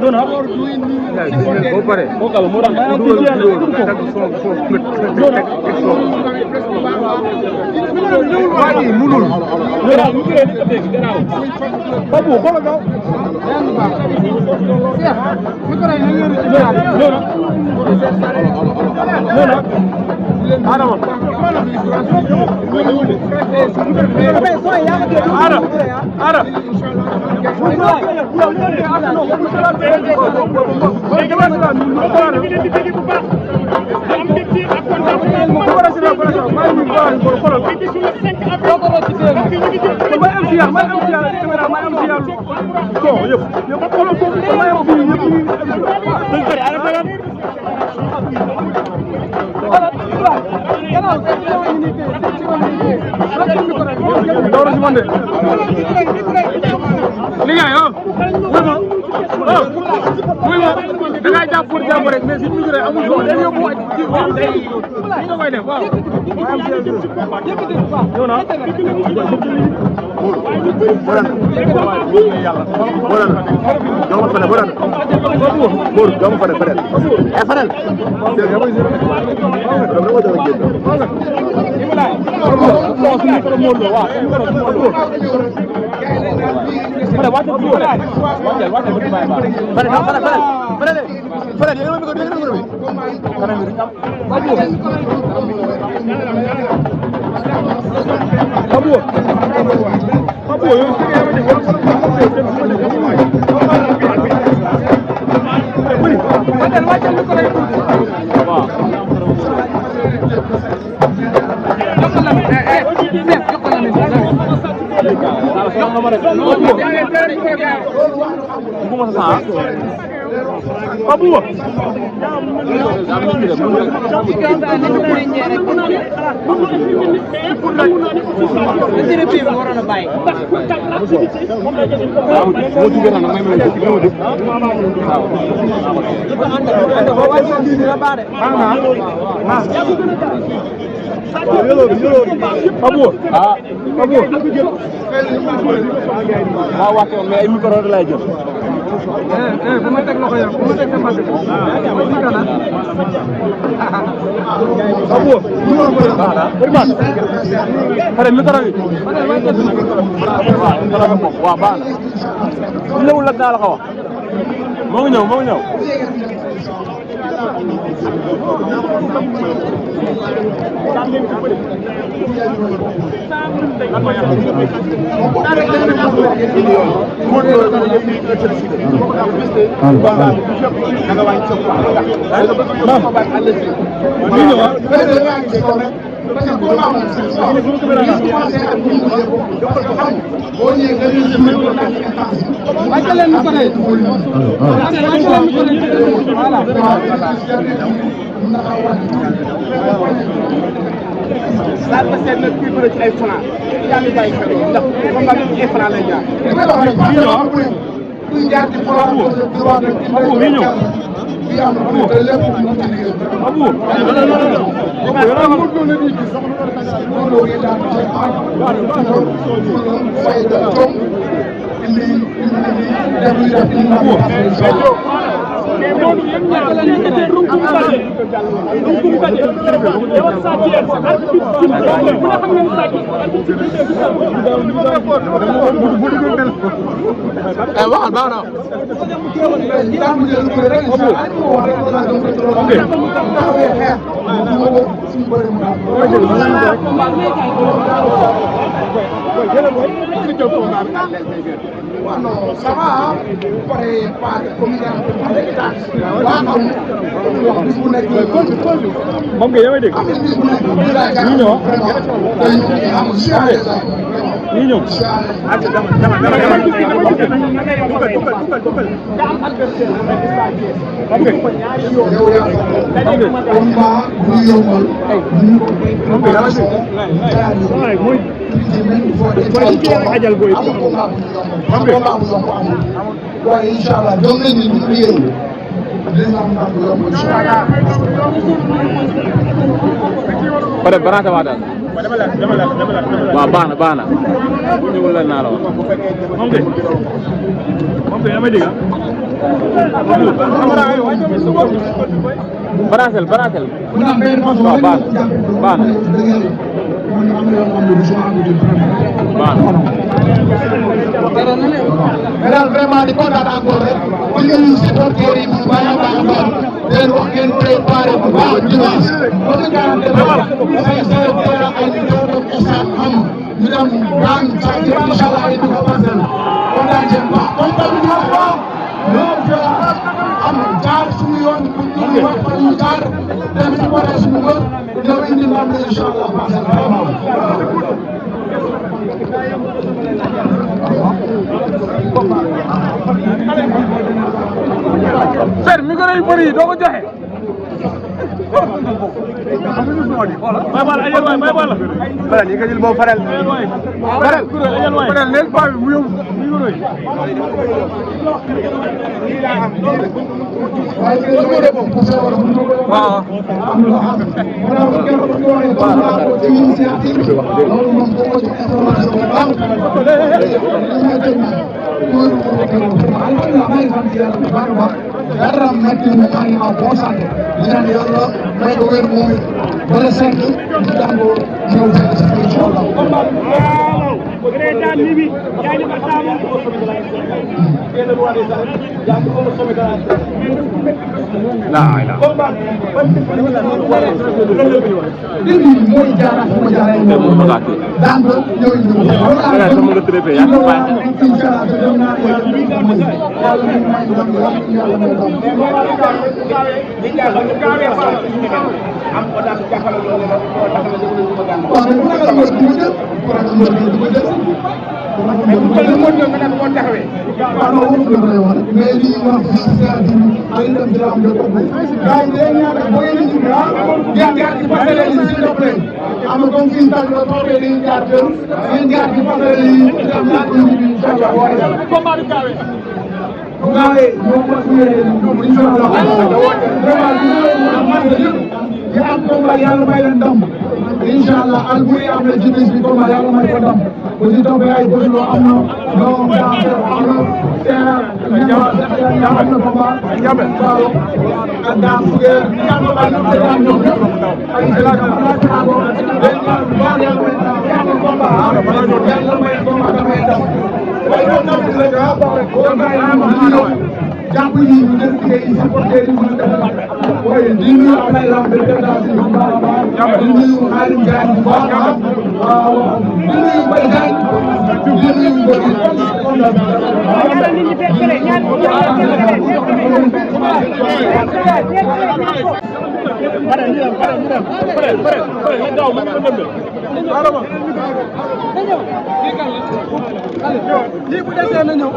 Ba pare bokkal mo ran ay dugal waaji munul garaaw mu ngi ko dégg garaaw babu xoolal gaaw Pada barata wada. Wa bana bana. Bu ñewul la na la wax. Mom de. Mom de yama diga. Banatel banatel. mais daal vraiment di kontaan encore rek di nuyu supporters yi bu baax a baax a baax di leen wax ngeen préparé bu baax dimanche ba ñu garanté ba say teera ay ñu dem dem stade am ñu dem daan sa incha allah ay dugg parcelle kontaan seen baax kontaan ñu baax ñoom am jaar suñu yoon ñu wax fa ñu jaar dem si wala suñu mbër ñëw indi ndam li incha allah parcelle vraiment Fer mi gën a bëri doo ko joxe. Bay Balla ajal waay Bay Balla. Faral yi nga jël boobu faral. Faral faral leen paa bi mu yóbbu micro yi. waaw. dara metti mu maa ngi am bon santé di ñaan yàlla may ko wér moom it wala cinq ñu jàngoo ñëw fekk si incha allah. dégg nga mooy jaaraat fu ma jaaree ñoom daan ko ñëw indi ko. incha allah te dem naa yàlla may ndam yàlla may ndam. waaw mais bu ragal mooy du ma jël bu ragal mooy du ma jël. mais bu fekkee moo ñëw nga ne moo taxawee. waaw non waxu dëgg lay wax mais li ñuy wax fii si ay dem dina am jot a bëri. gars yi day ñaan rek boo yéene ci biir ngeen jaar ci passerelle yi s'il te plaît. am na comme fii tànn ba toogee dañuy jaar kër ngeen jaar ci passerelle yi am naa ko ñu incha allah waaye. combat bi gaawee. gaa yi ñoo ko suyee ñoom incha allah. vraiment di am combat yàlla may leen ndam. incha allah Albouri am na ci bis bi combat yàlla may ko ndam. bu ci toppee ay bés loo am na non daa am na terre ñaar am na combat. waaw ak daa sugeer ak ñoom ñëpp ak yàlla may combat damay ndam. waaye ñoom ñoo fi rek ah boo bàyyi jàpp yi ñu def liggéey supporter yi mën a def waaye di nuyu Ablaye Lam de délégation bu baax a baax di nuyu Xaalim Diagne bu baax a baax waaw di nuyu Mbaye Diagne di nuyu mbër yi lii bu desee na ñëw